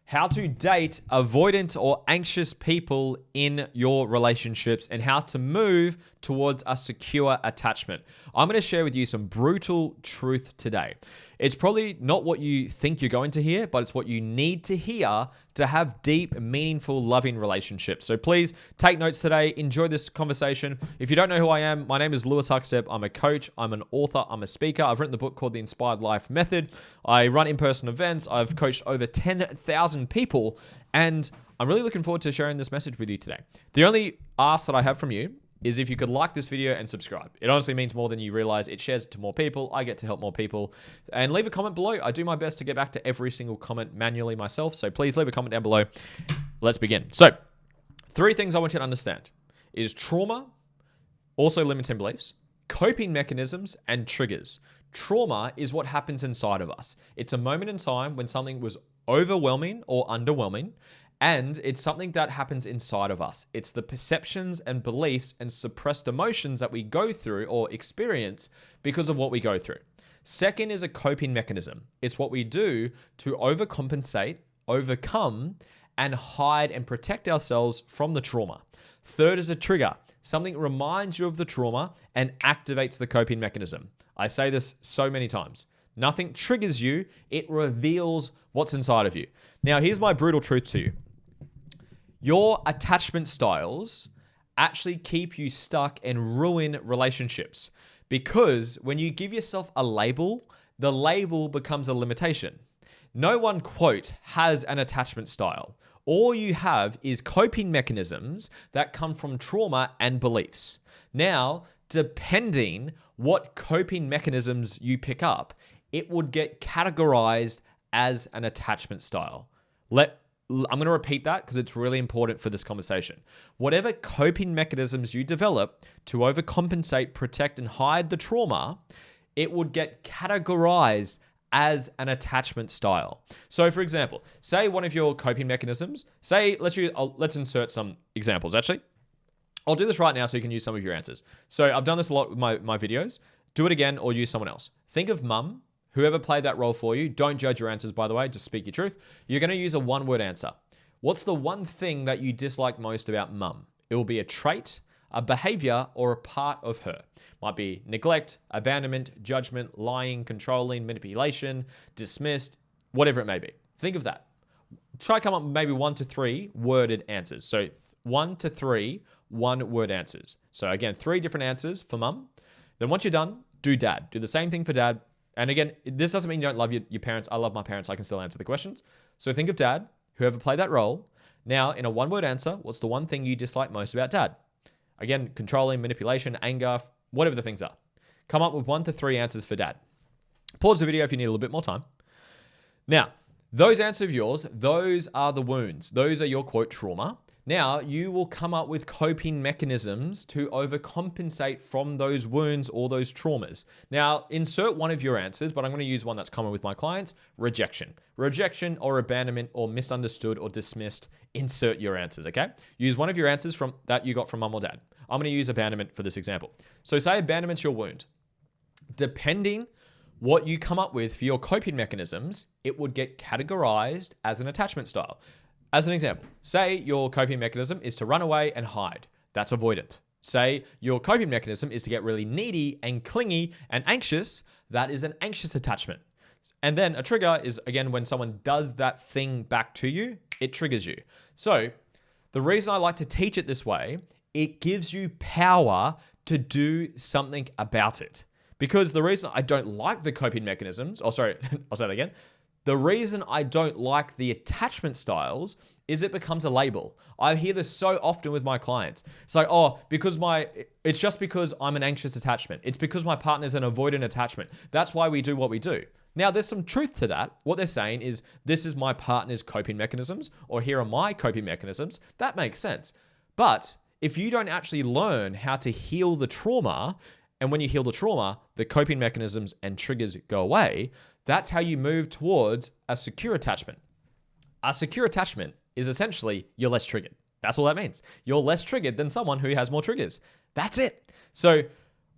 how to date avoidant or anxious people in your relationships, and how to move towards a secure attachment. I'm going to share with you some brutal truth today. It's probably not what you think you're going to hear, but it's what you need to hear to have deep, meaningful, loving relationships. So please take notes today. Enjoy this conversation. If you don't know who I am, my name is Lewis Huckstep. I'm a coach. I'm an author. I'm a speaker. I've written the book called The Inspired Life Method. I run in-person events. I've coached over 10,000 people, and I'm really looking forward to sharing this message with you today. The only ask that I have from you is if you could like this video and subscribe. It honestly means more than you realize. It shares to more people. I get to help more people. And leave a comment below. I do my best to get back to every single comment manually myself. So please leave a comment down below. Let's begin. So 3 things I want you to understand is trauma, also limiting beliefs, coping mechanisms, and triggers. Trauma is what happens inside of us. It's a moment in time when something was overwhelming or underwhelming, and it's something that happens inside of us. It's the perceptions and beliefs and suppressed emotions that we go through or experience because of what we go through. Second is a coping mechanism. It's what we do to overcompensate, overcome, and hide and protect ourselves from the trauma. Third is a trigger. Something reminds you of the trauma and activates the coping mechanism. I say this so many times. Nothing triggers you, it reveals what's inside of you. Now, here's my brutal truth to you. Your attachment styles actually keep you stuck and ruin relationships, because when you give yourself a label, the label becomes a limitation. No one, quote, has an attachment style. All you have is coping mechanisms that come from trauma and beliefs. Now, depending what coping mechanisms you pick up, it would get categorized as an attachment style. I'm going to repeat that because it's really important for this conversation. Whatever coping mechanisms you develop to overcompensate, protect, and hide the trauma, it would get categorized as an attachment style. So for example, say one of your coping mechanisms, let's insert some examples actually. I'll do this right now so you can use some of your answers. So I've done this a lot with my videos. Do it again or use someone else. Think of mum. Whoever played that role for you, don't judge your answers, by the way, just speak your truth. You're going to use a 1-word answer. What's the one thing that you dislike most about mum? It will be a trait, a behavior, or a part of her. Might be neglect, abandonment, judgment, lying, controlling, manipulation, dismissed, whatever it may be. Think of that. Try to come up with maybe 1 to 3 worded answers. So 1 to 3 1-word answers. So again, 3 different answers for mum. Then once you're done, do dad. Do the same thing for dad. And again, this doesn't mean you don't love your parents. I love my parents. I can still answer the questions. So think of dad, whoever played that role. Now, in a 1-word answer, what's the one thing you dislike most about dad? Again, controlling, manipulation, anger, whatever the things are. Come up with 1 to 3 answers for dad. Pause the video if you need a little bit more time. Now, those answers of yours, those are the wounds. Those are your, quote, trauma. Now, you will come up with coping mechanisms to overcompensate from those wounds or those traumas. Now, insert one of your answers, but I'm going to use one that's common with my clients, rejection. Rejection or abandonment or misunderstood or dismissed, insert your answers, okay? Use one of your answers from that you got from mum or dad. I'm going to use abandonment for this example. So say abandonment's your wound. Depending what you come up with for your coping mechanisms, it would get categorized as an attachment style. As an example, say your coping mechanism is to run away and hide. That's avoidant. Say your coping mechanism is to get really needy and clingy and anxious. That is an anxious attachment. And then a trigger is, again, when someone does that thing back to you, it triggers you. So the reason I like to teach it this way, it gives you power to do something about it. Because the reason I don't like the coping mechanisms, I'll say that again. The reason I don't like the attachment styles is it becomes a label. I hear this so often with my clients. It's like, it's just because I'm an anxious attachment. It's because my partner's an avoidant attachment. That's why we do what we do. Now, there's some truth to that. What they're saying is, this is my partner's coping mechanisms, or here are my coping mechanisms. That makes sense. But if you don't actually learn how to heal the trauma, and when you heal the trauma, the coping mechanisms and triggers go away, that's how you move towards a secure attachment. A secure attachment is essentially you're less triggered. That's all that means. You're less triggered than someone who has more triggers. That's it. So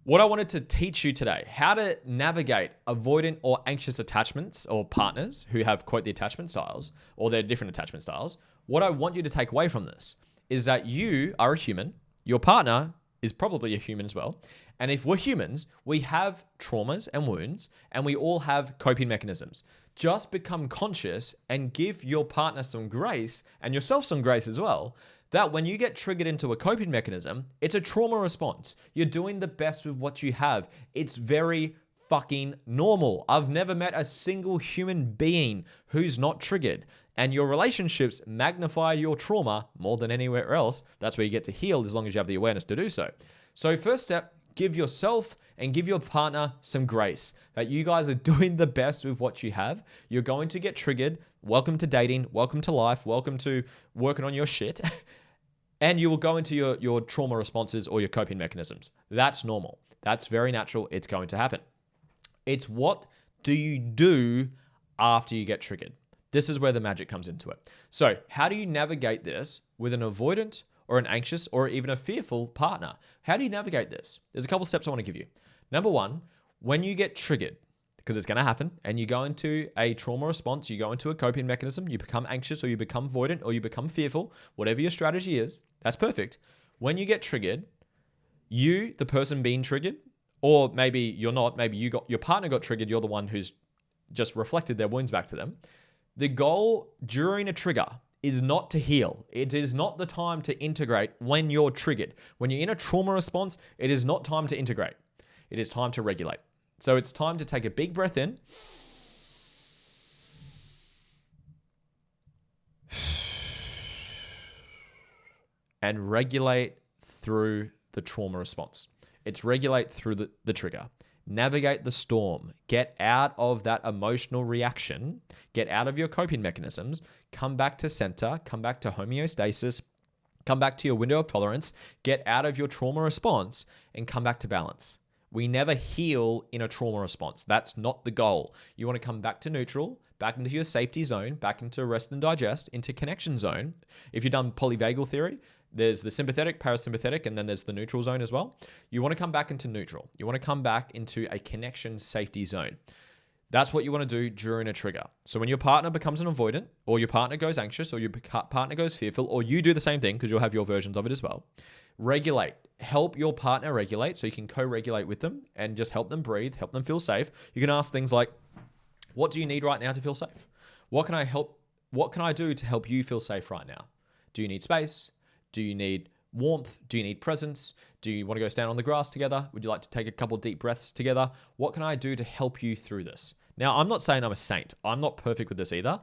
What I wanted to teach you today, how to navigate avoidant or anxious attachments or partners who have quite the attachment styles or they're different attachment styles. What I want you to take away from this is that you are a human. Your partner is probably a human as well. And if we're humans, we have traumas and wounds, and we all have coping mechanisms. Just become conscious and give your partner some grace and yourself some grace as well, that when you get triggered into a coping mechanism, it's a trauma response. You're doing the best with what you have. It's very fucking normal. I've never met a single human being who's not triggered. And your relationships magnify your trauma more than anywhere else. That's where you get to heal, as long as you have the awareness to do so. So first step, give yourself and give your partner some grace that you guys are doing the best with what you have. You're going to get triggered. Welcome to dating. Welcome to life. Welcome to working on your shit. And you will go into your trauma responses or your coping mechanisms. That's normal. That's very natural. It's going to happen. It's what do you do after you get triggered? This is where the magic comes into it. So how do you navigate this with an avoidant or an anxious or even a fearful partner? How do you navigate this? There's a couple steps I want to give you. Number one, when you get triggered, because it's going to happen, and you go into a trauma response, you go into a coping mechanism, you become anxious or you become avoidant or you become fearful, whatever your strategy is, that's perfect. When you get triggered, you, the person being triggered, or maybe you're not, maybe your partner got triggered, you're the one who's just reflected their wounds back to them. The goal during a trigger is not to heal. It is not the time to integrate when you're triggered. When you're in a trauma response, it is not time to integrate. It is time to regulate. So it's time to take a big breath in. And regulate through the trauma response. It's regulate through the trigger. Navigate the storm. Get out of that emotional reaction. Get out of your coping mechanisms. Come back to center. Come back to homeostasis. Come back to your window of tolerance. Get out of your trauma response and come back to balance. We never heal in a trauma response. That's not the goal. You want to come back to neutral, back into your safety zone, back into rest and digest, into connection zone. If you've done polyvagal theory, there's the sympathetic, parasympathetic, and then there's the neutral zone as well. You want to come back into neutral. You want to come back into a connection safety zone. That's what you want to do during a trigger. So when your partner becomes an avoidant, or your partner goes anxious, or your partner goes fearful, or you do the same thing, because you'll have your versions of it as well. Regulate. Help your partner regulate so you can co-regulate with them and just help them breathe, help them feel safe. You can ask things like, what do you need right now to feel safe? What can I do to help you feel safe right now? Do you need space? Do you need warmth? Do you need presence? Do you want to go stand on the grass together? Would you like to take a couple deep breaths together? What can I do to help you through this? Now, I'm not saying I'm a saint. I'm not perfect with this either.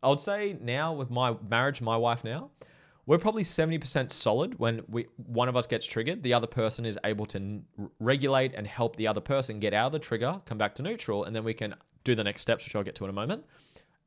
I would say now with my marriage, my wife now, we're probably 70% solid when one of us gets triggered. The other person is able to regulate and help the other person get out of the trigger, come back to neutral, and then we can do the next steps, which I'll get to in a moment.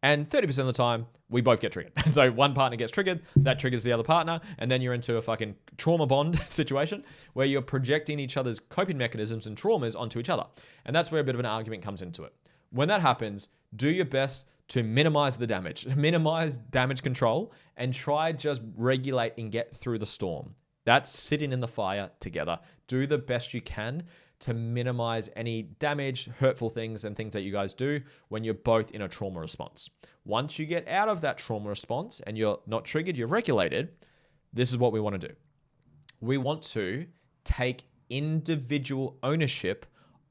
And 30% of the time, we both get triggered. So one partner gets triggered, that triggers the other partner, and then you're into a fucking trauma bond situation where you're projecting each other's coping mechanisms and traumas onto each other. And that's where a bit of an argument comes into it. When that happens, do your best to minimize the damage, minimize damage control, and try just regulate and get through the storm. That's sitting in the fire together. Do the best you can to minimize any damage, hurtful things, and things that you guys do when you're both in a trauma response. Once you get out of that trauma response and you're not triggered, you're regulated, this is what we want to do. We want to take individual ownership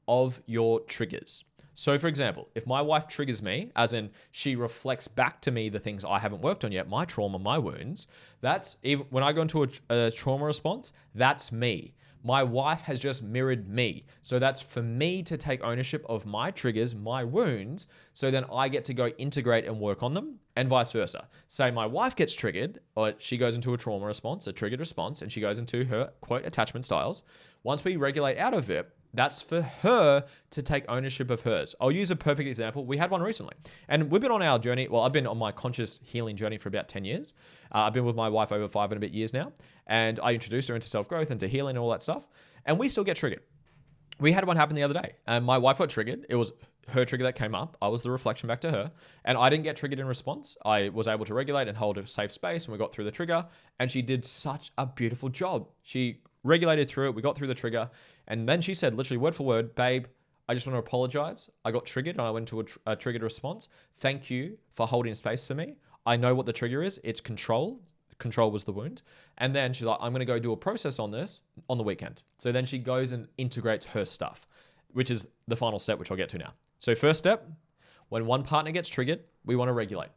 of your triggers. So for example, if my wife triggers me, as in she reflects back to me the things I haven't worked on yet, my trauma, my wounds, that's even when I go into a trauma response, that's me. My wife has just mirrored me. So that's for me to take ownership of my triggers, my wounds, so then I get to go integrate and work on them, and vice versa. Say my wife gets triggered, or she goes into a trauma response, a triggered response, and she goes into her, quote, attachment styles. Once we regulate out of it, that's for her to take ownership of hers. I'll use a perfect example. We had one recently, and we've been on our journey. Well, I've been on my conscious healing journey for about 10 years. I've been with my wife over 5 and a bit years now, and I introduced her into self-growth, into healing and all that stuff, and we still get triggered. We had one happen the other day, and my wife got triggered. It was her trigger that came up. I was the reflection back to her, and I didn't get triggered in response. I was able to regulate and hold a safe space, and we got through the trigger, and she did such a beautiful job. She regulated through it. We got through the trigger. And then she said, literally word for word, babe, I just want to apologize. I got triggered and I went to a triggered response. Thank you for holding space for me. I know what the trigger is. It's control. Control was the wound. And then she's like, I'm going to go do a process on this on the weekend. So then she goes and integrates her stuff, which is the final step, which I'll get to now. So first step, when one partner gets triggered, we want to regulate.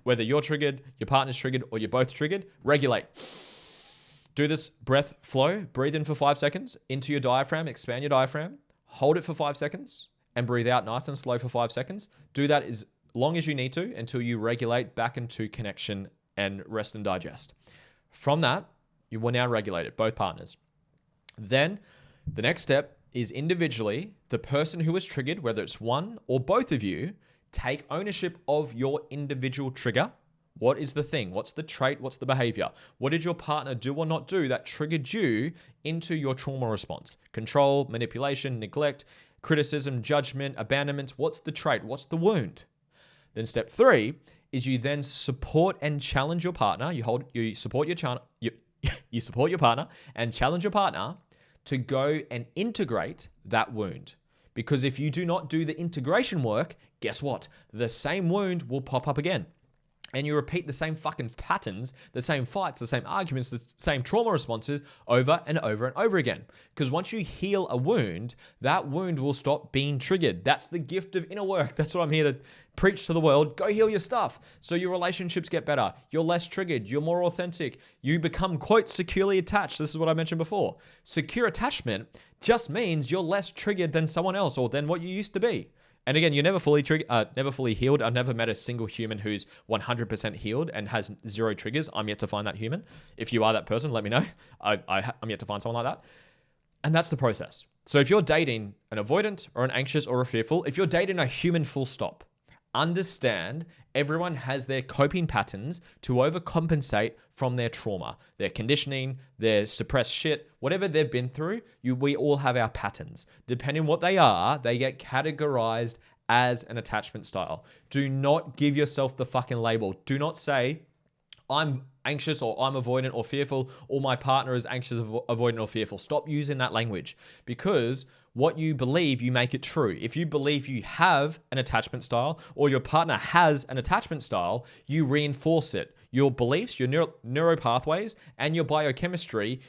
Whether you're triggered, your partner's triggered, or you're both triggered, regulate. Do this breath flow. Breathe in for 5 seconds into your diaphragm, expand your diaphragm, hold it for 5 seconds, and breathe out nice and slow for 5 seconds. Do that as long as you need to until you regulate back into connection and rest and digest. From that, you will now regulate it, both partners. Then the next step is individually, the person who was triggered, whether it's one or both of you, take ownership of your individual trigger. What is the thing? What's the trait? What's the behavior? What did your partner do or not do that triggered you into your trauma response? Control, manipulation, neglect, criticism, judgment, abandonment. What's the trait? What's the wound? Then step 3 is you then support and challenge your partner. You support your partner and challenge your partner to go and integrate that wound. Because if you do not do the integration work, guess what? The same wound will pop up again. And you repeat the same fucking patterns, the same fights, the same arguments, the same trauma responses over and over and over again. Because once you heal a wound, that wound will stop being triggered. That's the gift of inner work. That's what I'm here to preach to the world. Go heal your stuff so your relationships get better. You're less triggered. You're more authentic. You become, quote, securely attached. This is what I mentioned before. Secure attachment just means you're less triggered than someone else or than what you used to be. And again, you're never fully healed. I've never met a single human who's 100% healed and has 0 triggers. I'm yet to find that human. If you are that person, let me know. I'm yet to find someone like that. And that's the process. So if you're dating an avoidant or an anxious or a fearful, if you're dating a human full stop, understand everyone has their coping patterns to overcompensate from their trauma, their conditioning, their suppressed shit, whatever they've been through, we all have our patterns. Depending on what they are, they get categorized as an attachment style. Do not give yourself the fucking label. Do not say, I'm anxious or I'm avoidant or fearful, or my partner is anxious, avoidant or fearful. Stop using that language, because what you believe, you make it true. If you believe you have an attachment style or your partner has an attachment style, you reinforce it. Your beliefs, your neuro pathways, and your biochemistry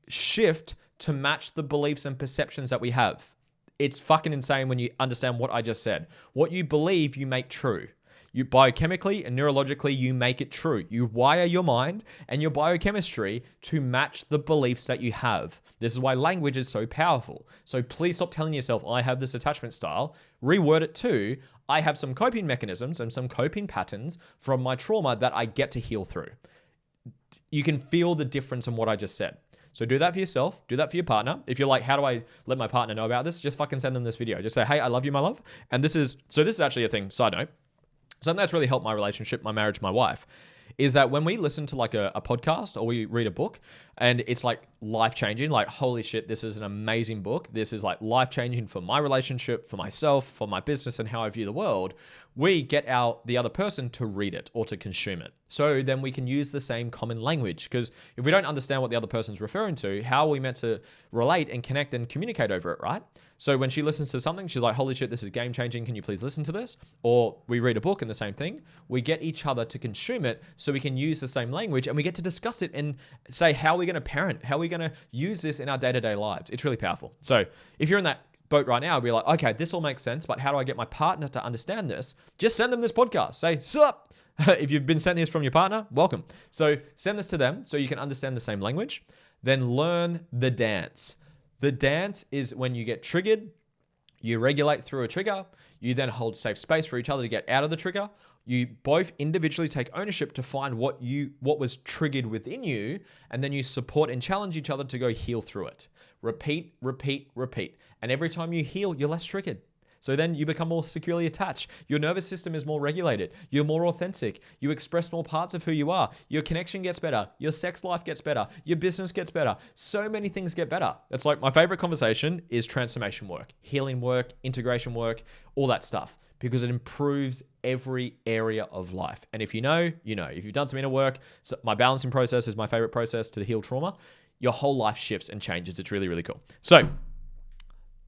shift to match the beliefs and perceptions that we have. It's fucking insane when you understand what I just said. What you believe, you make true. You biochemically and neurologically, you make it true. You wire your mind and your biochemistry to match the beliefs that you have. This is why language is so powerful. So please stop telling yourself, I have this attachment style. Reword it to, I have some coping mechanisms and some coping patterns from my trauma that I get to heal through. You can feel the difference in what I just said. So do that for yourself. Do that for your partner. If you're like, how do I let my partner know about this? Just fucking send them this video. Just say, hey, I love you, my love. And this is actually a thing, side note. Something that's really helped my relationship, my marriage, my wife, is that when we listen to like a podcast or we read a book and it's like life-changing, like, holy shit, this is an amazing book. This is like life-changing for my relationship, for myself, for my business and how I view the world. We get the other person to read it or to consume it. So then we can use the same common language, because if we don't understand what the other person's referring to, how are we meant to relate and connect and communicate over it, right? So when she listens to something, she's like, holy shit, this is game changing. Can you please listen to this? Or we read a book and the same thing. We get each other to consume it so we can use the same language and we get to discuss it and say, how are we going to parent? How are we going to use this in our day-to-day lives? It's really powerful. So if you're in that boat right now, be like, okay, this all makes sense, but how do I get my partner to understand this? Just send them this podcast. Say, sup? If you've been sent this from your partner, welcome. So send this to them so you can understand the same language. Then learn the dance. The dance is when you get triggered, you regulate through a trigger, you then hold safe space for each other to get out of the trigger. You both individually take ownership to find what was triggered within you, and then you support and challenge each other to go heal through it. Repeat, repeat, repeat. And every time you heal, you're less triggered. So then you become more securely attached. Your nervous system is more regulated. You're more authentic. You express more parts of who you are. Your connection gets better. Your sex life gets better. Your business gets better. So many things get better. It's like my favorite conversation is transformation work, healing work, integration work, all that stuff, because it improves every area of life. And if you know, you know. If you've done some inner work, so my balancing process is my favorite process to heal trauma. your whole life shifts and changes. It's really, really cool. So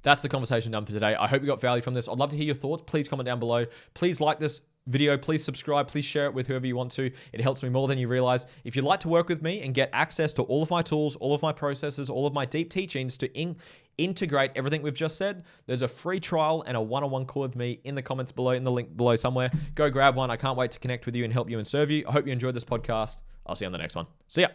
that's the conversation done for today. I hope you got value from this. I'd love to hear your thoughts. Please comment down below. Please like this video. Please subscribe. Please share it with whoever you want to. It helps me more than you realize. If you'd like to work with me and get access to all of my tools, all of my processes, all of my deep teachings to integrate everything we've just said, there's a free trial and a one-on-one call with me in the comments below, in the link below somewhere. Go grab one. I can't wait to connect with you and help you and serve you. I hope you enjoyed this podcast. I'll see you on the next one. See ya.